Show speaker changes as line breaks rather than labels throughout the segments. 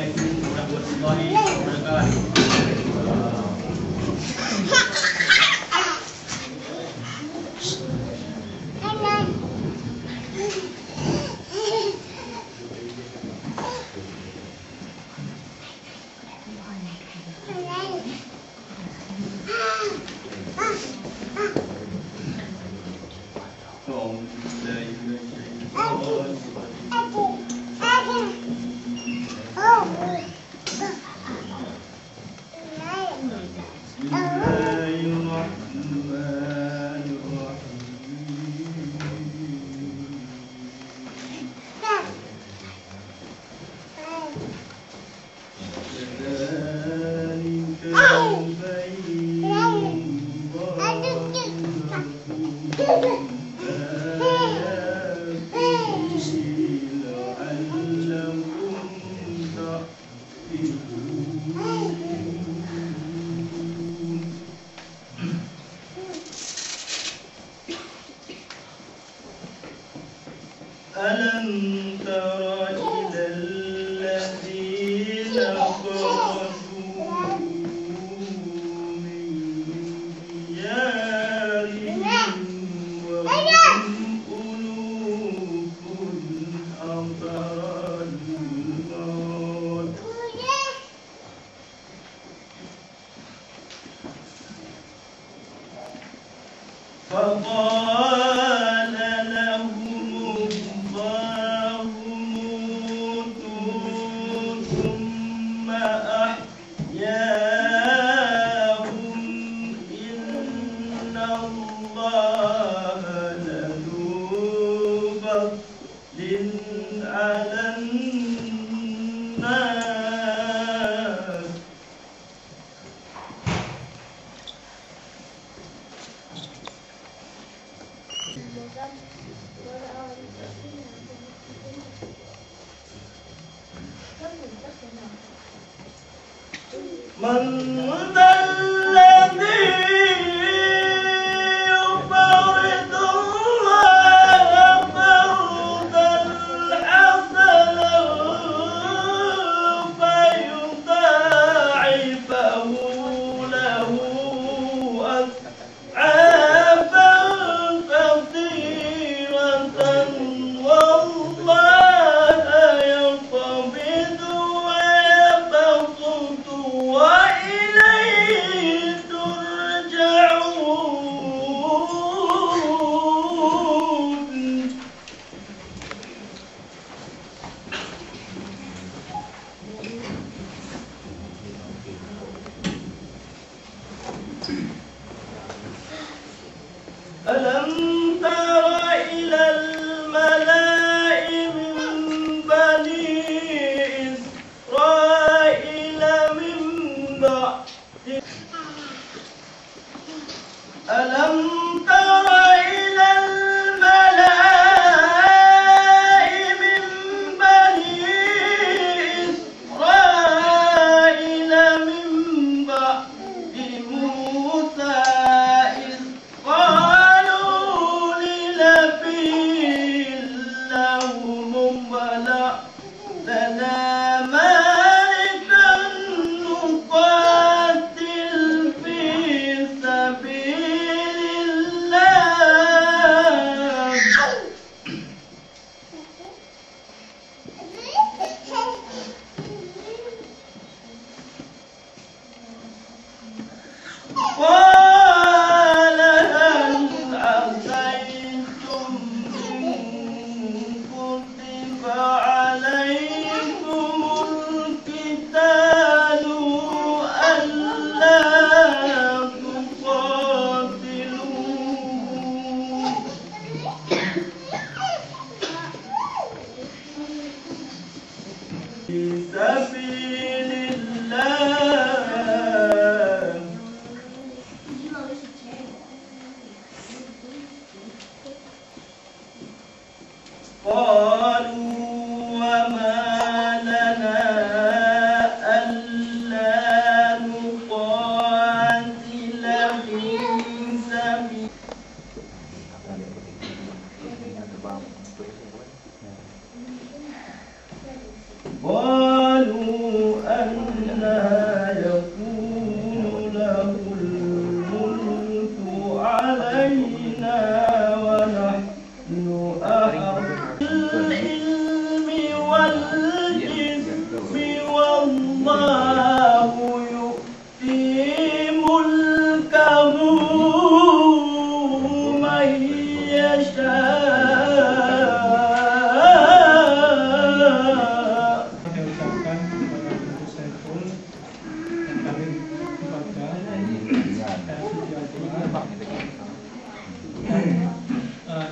warahmatullahi wabarakatuh. ألم تر إلى الذين خرجوا من ديارهم وهم ألوف حذر الموت فقال لهم الله موتوا ثم أحياهم إن الله لذو فضل على الناس من ذا الذي يقرض الله قرضا حسنا فيضاعفه له أضعافا كثيرة والله يقبض ويبسط وإليه ترجعون ألم تر إلى الملأ من بني إسرائيل من بعد ألم تر إلى الملأ من بني إسرائيل من بعد موسى إذ قالوا لنبي لهم ابعث لنا ملكا نقاتل في سبيل الله قال هل عسيتم إن كتب عليكم القتال ألا تقاتلوا في سبيل الله قالوا وما لنا ألا نقاتل سبيل قالوا أنى يكون له الملك علينا ونحن أحق بالعلم والجسم والله يؤتي ملكه من يشاء.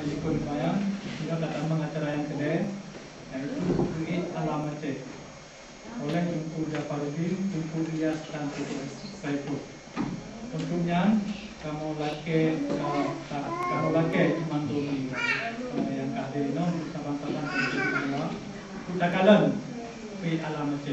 Ikut bayang, kita datang mengacara yang kedua, yaitu Bukit Alamat C oleh Tunku Jafarudin, Tunku Ilyas dan Tunku Saiful. Tentunya kamu laki mandumi yang kahde no sabang-sabang Tunku Ilyas, kita kalian Bukit Alamat C.